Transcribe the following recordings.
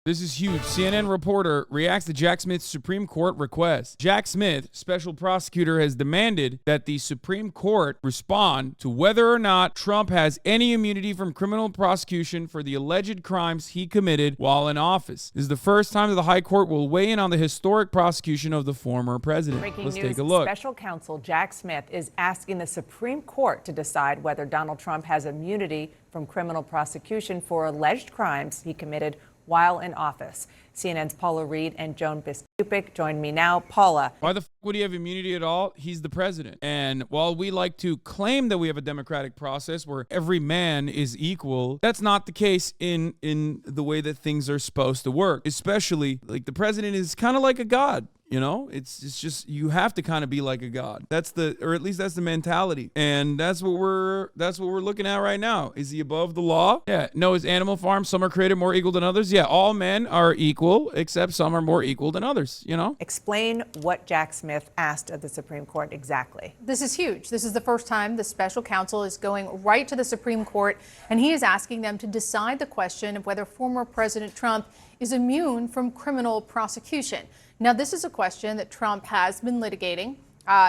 This is huge. CNN reporter reacts to Jack Smith's Supreme Court request. Jack Smith, special prosecutor, has demanded that the Supreme Court respond to whether or not Trump has any immunity from criminal prosecution for the alleged crimes he committed while in office. This is the first time that the High Court will weigh in on the historic prosecution of the former president. Let's take a look. Special counsel Jack Smith is asking the Supreme Court to decide whether Donald Trump has immunity from criminal prosecution for alleged crimes he committed while in office. CNN's Paula Reed and Joan Biskupik join me now. Paula. Why the f would he have immunity at all? He's the president. And while we like to claim that we have a democratic process where every man is equal, that's not the case in the way that things are supposed to work. Especially, like, the president is kind of like a god. You know, it's just, you have to kind of be like a god. Or at least that's the mentality. And that's what we're looking at right now. Is he above the law? Yeah. No, is Animal Farm, some are created more equal than others? Yeah, all men are equal, except some are more equal than others, you know? Explain what Jack Smith asked of the Supreme Court exactly. This is huge. This is the first time the special counsel is going right to the Supreme Court, and he is asking them to decide the question of whether former President Trump is immune from criminal prosecution. Now, this is a question that Trump has been litigating.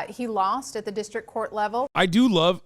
He lost at the district court level. I do love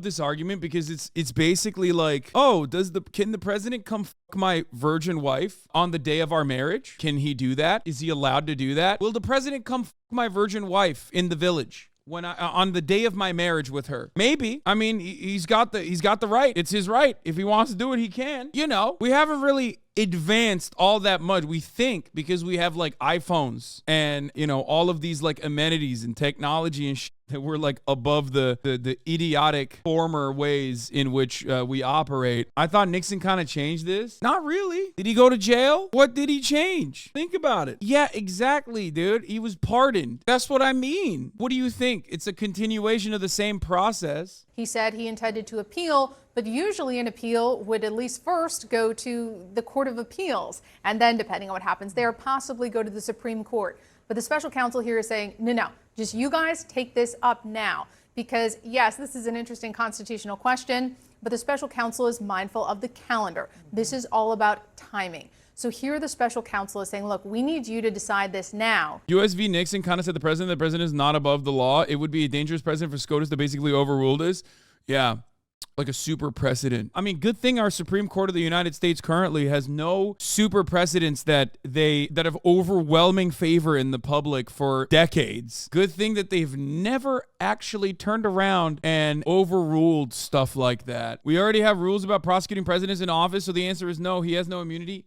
this argument because it's basically like, oh, can the president come f my virgin wife on the day of our marriage? Can he do that? Is he allowed to do that? Will the president come f my virgin wife in the village on the day of my marriage with her? Maybe. I mean, he's got the right. It's his right. If he wants to do it, he can. You know, we haven't really advanced all that much, we think, because we have like iPhones and, you know, all of these like amenities and technology and shit, that we're like above the idiotic former ways in which we operate. I thought Nixon kind of changed this. Not really. Did he go to jail? What did he change? Think about it. Yeah, exactly, dude. He was pardoned. That's what I mean. What do you think? It's a continuation of the same process. He said he intended to appeal, but usually an appeal would at least first go to the Court of Appeals, and then, depending on what happens there, possibly go to the Supreme Court. But the special counsel here is saying, no, just you guys take this up now. Because, yes, this is an interesting constitutional question, but the special counsel is mindful of the calendar. This is all about timing. So here the special counsel is saying, look, we need you to decide this now. US v. Nixon kind of said the president is not above the law. It would be a dangerous precedent for SCOTUS to basically overrule this. Yeah. Like a super precedent. I mean, good thing our Supreme Court of the United States currently has no super precedents that have overwhelming favor in the public for decades. Good thing that they've never actually turned around and overruled stuff like that. We already have rules about prosecuting presidents in office, so the answer is no, he has no immunity.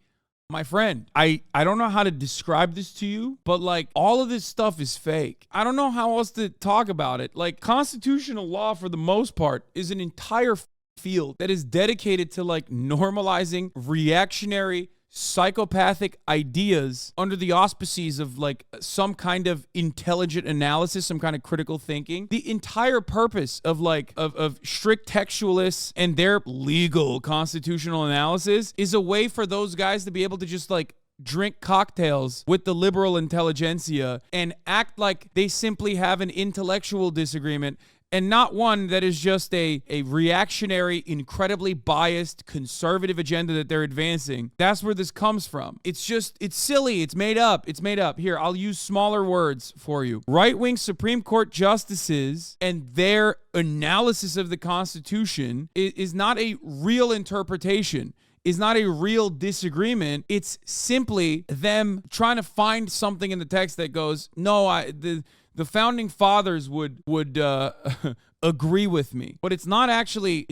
My friend, I don't know how to describe this to you, but like all of this stuff is fake. I don't know how else to talk about it. Like constitutional law for the most part is an entire field that is dedicated to like normalizing reactionary psychopathic ideas under the auspices of like some kind of intelligent analysis, some kind of critical thinking. The entire purpose of strict textualists and their legal constitutional analysis is a way for those guys to be able to just like drink cocktails with the liberal intelligentsia and act like they simply have an intellectual disagreement, and not one that is just a reactionary, incredibly biased, conservative agenda that they're advancing. That's where this comes from. It's silly. It's made up. Here, I'll use smaller words for you. Right-wing Supreme Court justices and their analysis of the Constitution is not a real interpretation. Is not a real disagreement. It's simply them trying to find something in the text that goes, no, the founding fathers would agree with me. But it's not actually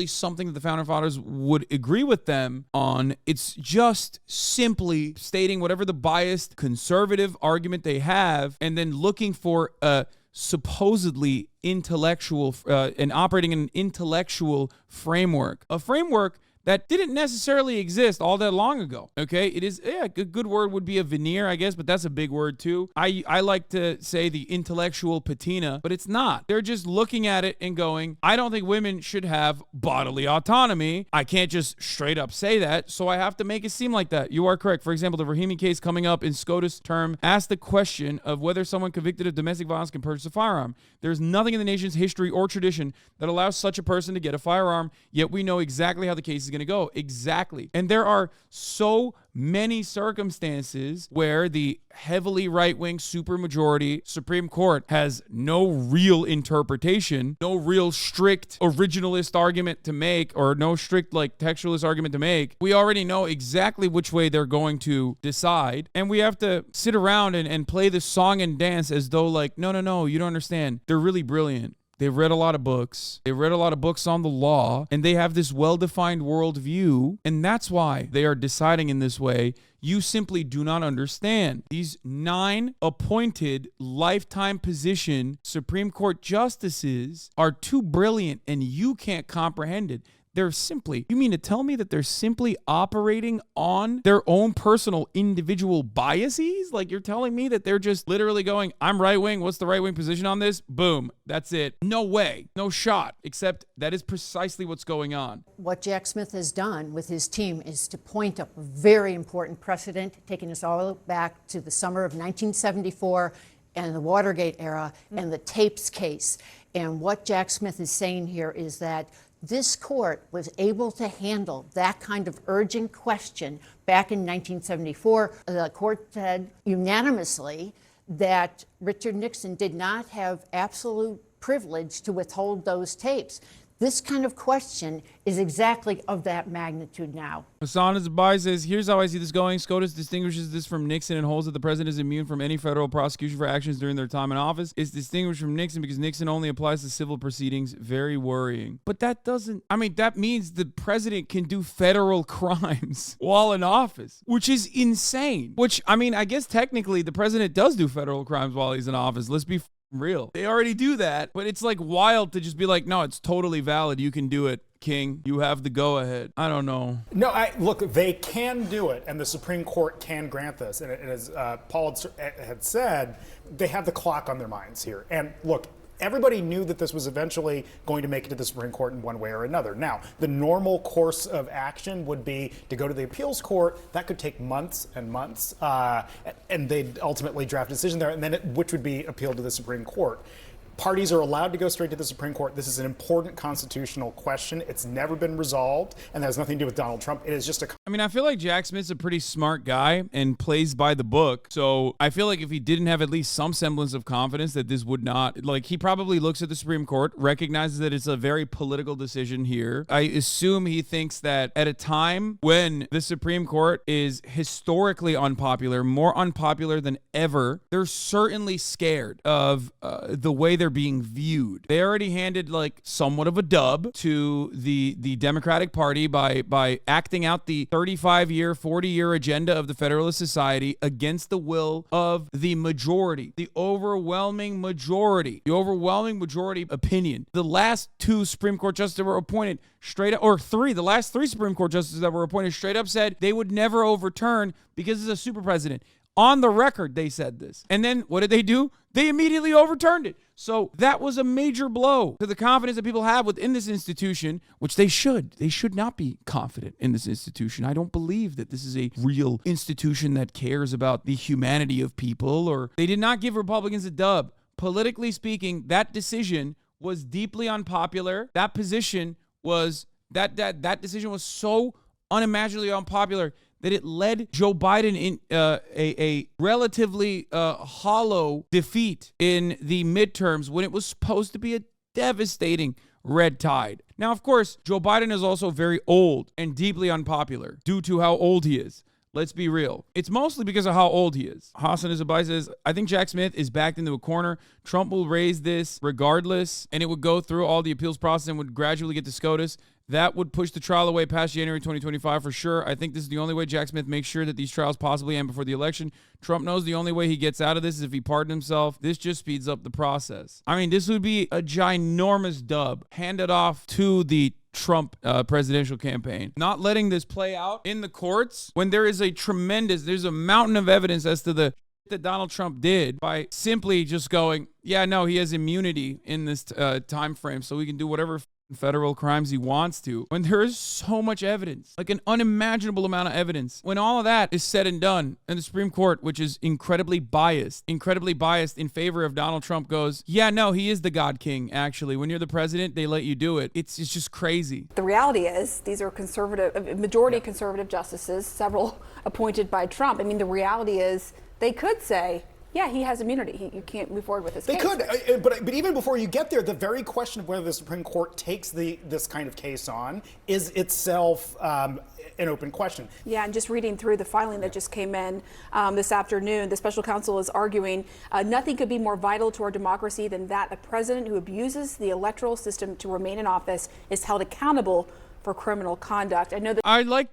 something that the founding fathers would agree with them on. It's just simply stating whatever the biased conservative argument they have, and then looking for a supposedly intellectual and operating in an intellectual framework. A framework that didn't necessarily exist all that long ago, okay? It is, yeah, a good word would be a veneer, I guess, but that's a big word too. I like to say the intellectual patina, but it's not. They're just looking at it and going, I don't think women should have bodily autonomy. I can't just straight up say that, so I have to make it seem like that. You are correct. For example, the Rahimi case coming up in SCOTUS term asked the question of whether someone convicted of domestic violence can purchase a firearm. There's nothing in the nation's history or tradition that allows such a person to get a firearm, yet we know exactly how the case is going to go. Exactly. And there are so many circumstances where the heavily right-wing supermajority Supreme Court has no real interpretation, no real strict originalist argument to make, or no strict like textualist argument to make. We already know exactly which way they're going to decide, and we have to sit around and play this song and dance as though like, no, you don't understand. They're really brilliant. They've read a lot of books. They read a lot of books on the law, and they have this well-defined worldview, and that's why they are deciding in this way. You simply do not understand. These 9 appointed lifetime position Supreme Court justices are too brilliant, and you can't comprehend it. They're simply, you mean to tell me that they're simply operating on their own personal individual biases? Like you're telling me that they're just literally going, I'm right wing. What's the right wing position on this? Boom. That's it. No way. No shot. Except that is precisely what's going on. What Jack Smith has done with his team is to point up a very important precedent, taking us all back to the summer of 1974 and the Watergate era and the tapes case. And what Jack Smith is saying here is that this court was able to handle that kind of urgent question back in 1974. The court said unanimously that Richard Nixon did not have absolute privilege to withhold those tapes. This kind of question is exactly of that magnitude now. HasanAbi says, here's how I see this going. SCOTUS distinguishes this from Nixon and holds that the president is immune from any federal prosecution for actions during their time in office. It's distinguished from Nixon because Nixon only applies to civil proceedings. Very worrying. But that doesn't, that means the president can do federal crimes while in office, which is insane. Which, I guess technically the president does do federal crimes while he's in office. Let's be real. They already do that, but it's like wild to just be like, no, it's totally valid. You can do it, King. You have the go ahead. I don't know. No, look, they can do it, and the Supreme Court can grant this. And as Paul had said, they have the clock on their minds here. And look, everybody knew that this was eventually going to make it to the Supreme Court in one way or another. Now, the normal course of action would be to go to the appeals court. That could take months and months, and they'd ultimately draft a decision there, and then which would be appealed to the Supreme Court. Parties are allowed to go straight to the Supreme Court. This is an important constitutional question. It's never been resolved, and that has nothing to do with Donald Trump. It is just a... I feel like Jack Smith's a pretty smart guy and plays by the book. So I feel like if he didn't have at least some semblance of confidence that this would not... Like, he probably looks at the Supreme Court, recognizes that it's a very political decision here. I assume he thinks that at a time when the Supreme Court is historically unpopular, more unpopular than ever, they're certainly scared of the way they're being viewed. They already handed like somewhat of a dub to the Democratic Party by acting out the 35-year, 40-year agenda of the Federalist Society against the will of the majority, the overwhelming majority opinion. The last 2 Supreme Court justices that were appointed straight up, or 3, the last 3 Supreme Court justices that were appointed straight up said they would never overturn because it's a super president. On the record, they said this. And then what did they do? They immediately overturned it. So that was a major blow to the confidence that people have within this institution, which they should. They should not be confident in this institution. I don't believe that this is a real institution that cares about the humanity of people, or they did not give Republicans a dub. Politically speaking, that decision was deeply unpopular. That position was, that decision was so unimaginably unpopular that it led Joe Biden in a relatively hollow defeat in the midterms when it was supposed to be a devastating red tide. Now, of course, Joe Biden is also very old and deeply unpopular due to how old he is. Let's be real. It's mostly because of how old he is. HasanAbi says, I think Jack Smith is backed into a corner. Trump will raise this regardless, and it would go through all the appeals process and would gradually get to SCOTUS. That would push the trial away past January 2025 for sure. I think this is the only way Jack Smith makes sure that these trials possibly end before the election. Trump knows the only way he gets out of this is if he pardons himself. This just speeds up the process. This would be a ginormous dub handed off to the Trump presidential campaign. Not letting this play out in the courts when there's a mountain of evidence as to the that Donald Trump did by simply just going, yeah, no, he has immunity in this time frame, so we can do whatever federal crimes he wants to, when there is so much evidence, like an unimaginable amount of evidence, when all of that is said and done, and the Supreme Court, which is incredibly biased in favor of Donald Trump, goes, yeah, no, he is the God King, actually. When you're the president, they let you do it. It's just crazy. The reality is these are majority conservative justices, several appointed by Trump. I mean, the reality is they could say, yeah, he has immunity. You can't move forward with this case. They could, but even before you get there, the very question of whether the Supreme Court takes this kind of case on is itself an open question. Yeah, and just reading through the filing that just came in this afternoon, the special counsel is arguing nothing could be more vital to our democracy than that a president who abuses the electoral system to remain in office is held accountable for criminal conduct. I know that I like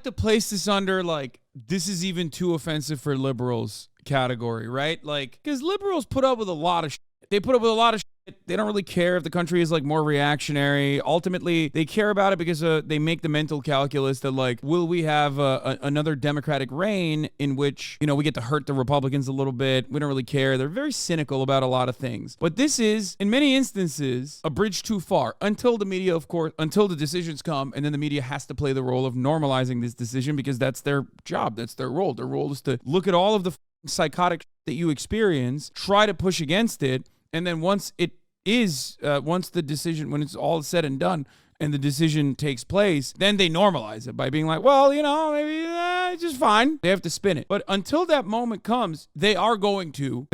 to place this under, like, this is even too offensive for liberals category, right? Like, because liberals put up with a lot of shit. They put up with a lot of shit. They don't really care if the country is, like, more reactionary. Ultimately, they care about it because they make the mental calculus that, like, will we have another Democratic reign in which, you know, we get to hurt the Republicans a little bit. We don't really care. They're very cynical about a lot of things. But this is, in many instances, a bridge too far until the media, of course, until the decisions come, and then the media has to play the role of normalizing this decision because that's their job. That's their role. Their role is to look at all of the psychotic that you experience, try to push against it, and then once the decision, when it's all said and done and the decision takes place, then they normalize it by being like, well, you know, maybe it's just fine. They have to spin it. But until that moment comes, they are going to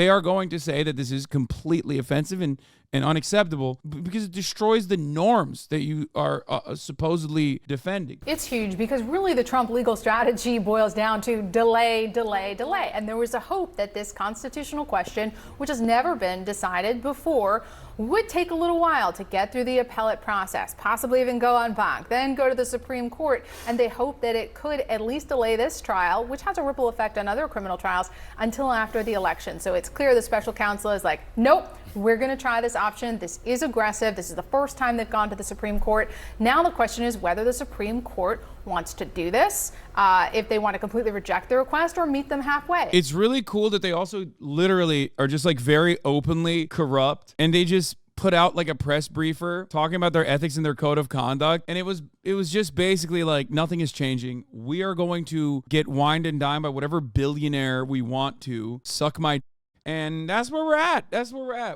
say that this is completely offensive and unacceptable because it destroys the norms that you are supposedly defending. It's huge because really the Trump legal strategy boils down to delay, delay, delay. And there was a hope that this constitutional question, which has never been decided before, would take a little while to get through the appellate process, possibly even go en banc, then go to the Supreme Court. And they hope that it could at least delay this trial, which has a ripple effect on other criminal trials, until after the election. So it's clear the special counsel is like, nope, we're going to try this option. This is aggressive. This is the first time they've gone to the Supreme Court. Now the question is whether the Supreme Court wants to do this, if they want to completely reject the request or meet them halfway. It's really cool that they also literally are just, like, very openly corrupt, and they just put out, like, a press briefer talking about their ethics and their code of conduct, and it was just basically like, nothing is changing. We are going to get wined and dined by whatever billionaire we want to. Suck my. And that's where we're at.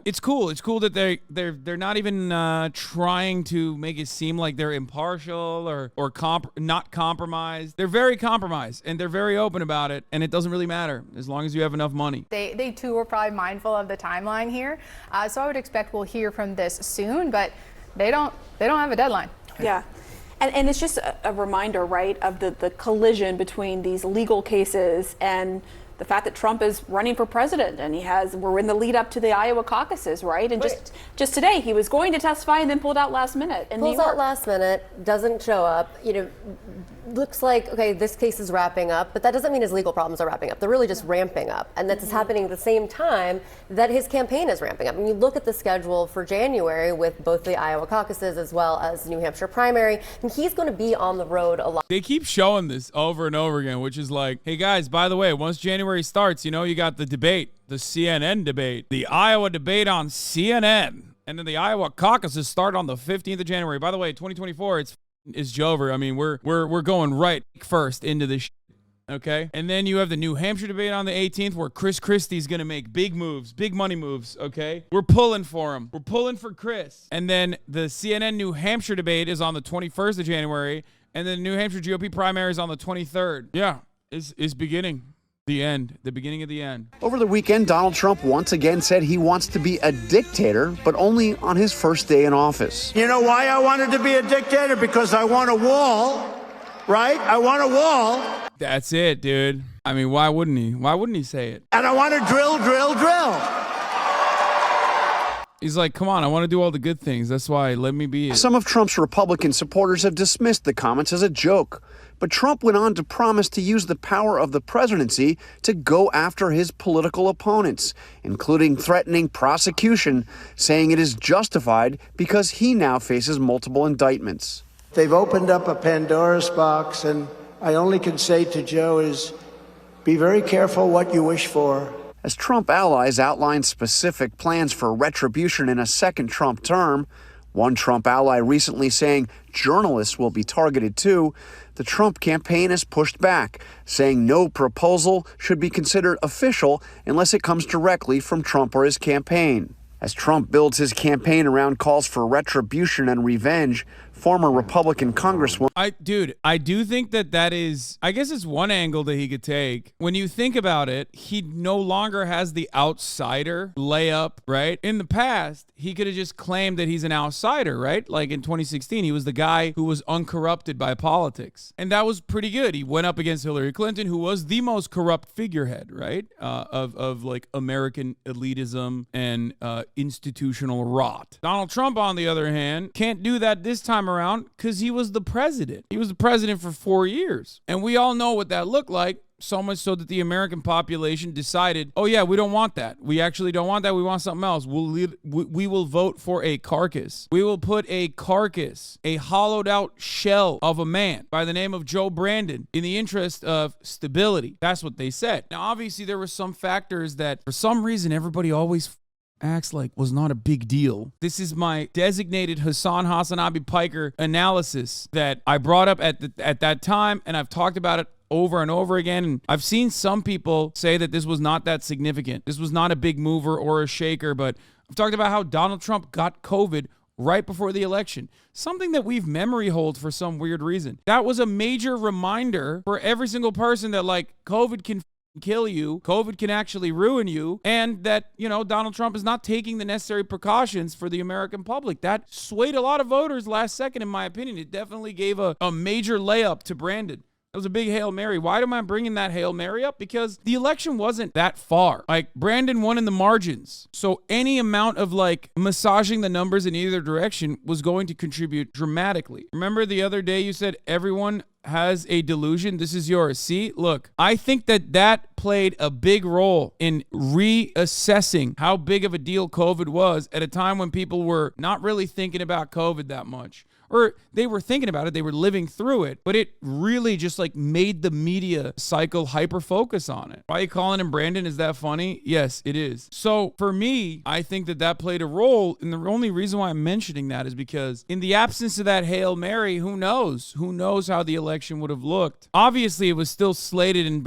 It's cool. It's cool that they're not even trying to make it seem like they're impartial or not compromised. They're very compromised, and they're very open about it, and it doesn't really matter as long as you have enough money. They too are probably mindful of the timeline here. So I would expect we'll hear from this soon, but they don't have a deadline. Yeah. And it's just a reminder, right, of the collision between these legal cases and the fact that Trump is running for president, and we're in the lead up to the Iowa caucuses, right? And just today, he was going to testify and then pulled out last minute. Pulls out last minute, doesn't show up, looks like, okay, this case is wrapping up, but that doesn't mean his legal problems are wrapping up. They're really just ramping up. And that's happening at the same time that his campaign is ramping up. And you look at the schedule for January with both the Iowa caucuses as well as New Hampshire primary, and he's going to be on the road a lot. They keep showing this over and over again, which is like, hey guys, by the way, once January starts, you got the debate, the CNN debate, the Iowa debate on CNN, and then the Iowa caucuses start on the 15th of January. By the way, 2024, it's over. I mean, we're going right first into this shit, okay? And then you have the New Hampshire debate on the 18th where Chris Christie's going to make big moves, big money moves, okay? We're pulling for him. We're pulling for Chris. And then the CNN New Hampshire debate is on the 21st of January, and then the New Hampshire GOP primary is on the 23rd. Yeah, it's beginning. The beginning of the end. Over the weekend, Donald Trump once again said he wants to be a dictator, but only on his first day in office. You know why I wanted to be a dictator? Because I want a wall, right? I want a wall. That's it, dude. I mean, why wouldn't he? Why wouldn't he say it? And I want to drill. He's like, come on, I want to do all the good things. That's why let me be. Some of Trump's Republican supporters have dismissed the comments as a joke. But Trump went on to promise to use the power of the presidency to go after his political opponents, including threatening prosecution, saying it is justified because he now faces multiple indictments. They've opened up a Pandora's box, and I only can say to Joe is, be very careful what you wish for. As Trump allies outline specific plans for retribution in a second Trump term, One Trump ally recently saying journalists will be targeted too. The Trump campaign has pushed back, saying no proposal should be considered official unless it comes directly from Trump or his campaign. As Trump builds his campaign around calls for retribution and revenge, former Republican Congresswoman. I do think that is, I guess it's one angle that he could take. When you think about it, he no longer has the outsider layup, right? In the past, he could have just claimed that he's an outsider, right? Like in 2016, he was the guy who was uncorrupted by politics. And that was pretty good. He went up against Hillary Clinton, who was the most corrupt figurehead, right? Of like American elitism and institutional rot. Donald Trump, on the other hand, can't do that this time around because he was the president. He was the president for 4 years. And we all know what that looked like. So much so that the American population decided, oh yeah, we don't want that. We actually don't want that. We want something else. We will vote for a carcass. We will put a carcass, a hollowed out shell of a man by the name of Joe Brandon in the interest of stability. That's what they said. Now, obviously, there were some factors that for some reason everybody always acts like was not a big deal. This is my designated HasanAbi Piker analysis that I brought up at that time, and I've talked about it over and over again. And I've seen some people say that this was not that significant. This was not a big mover or a shaker, but I've talked about how Donald Trump got COVID right before the election. Something that we've memory hold for some weird reason. That was a major reminder for every single person that like COVID can kill you, COVID can actually ruin you, and that, you know, Donald Trump is not taking the necessary precautions for the American public. That swayed a lot of voters last second, in my opinion. It definitely gave a major layup to Brandon. It was a big Hail Mary. Why am I bringing that Hail Mary up? Because the election wasn't that far. Like, Brandon won in the margins. So any amount of like massaging the numbers in either direction was going to contribute dramatically. Remember the other day you said everyone has a delusion. This is yours. See, look, I think that played a big role in reassessing how big of a deal COVID was at a time when people were not really thinking about COVID that much. Or they were thinking about it, they were living through it, but it really just like made the media cycle hyper-focus on it. Why are you calling him Brandon? Is that funny? Yes, it is. So for me, I think that played a role, and the only reason why I'm mentioning that is because in the absence of that Hail Mary, who knows? Who knows how the election would have looked? Obviously, it was still slated in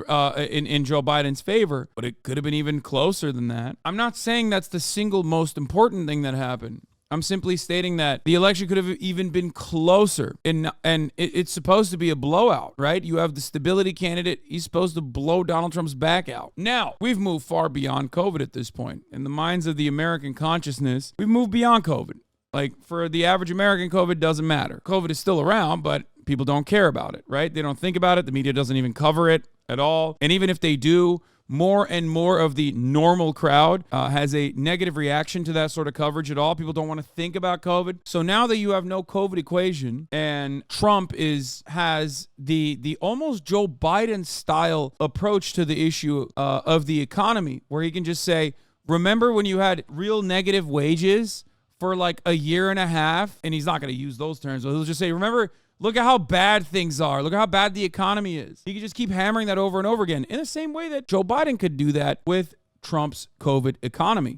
Joe Biden's favor, but it could have been even closer than that. I'm not saying that's the single most important thing that happened. I'm simply stating that the election could have even been closer, and it's supposed to be a blowout, right? You have the stability candidate. He's supposed to blow Donald Trump's back out. Now, we've moved far beyond COVID at this point. In the minds of the American consciousness, we've moved beyond COVID. Like, for the average American, COVID doesn't matter. COVID is still around, but people don't care about it, right? They don't think about it. The media doesn't even cover it at all. And even if they do, more and more of the normal crowd has a negative reaction to that sort of coverage at all. People don't want to think about COVID. So now that you have no COVID equation and Trump has the almost Joe Biden style approach to the issue of the economy, where he can just say, remember when you had real negative wages for like a year and a half? And he's not going to use those terms, but he'll just say, remember, look at how bad things are. Look at how bad the economy is. He could just keep hammering that over and over again in the same way that Joe Biden could do that with Trump's COVID economy.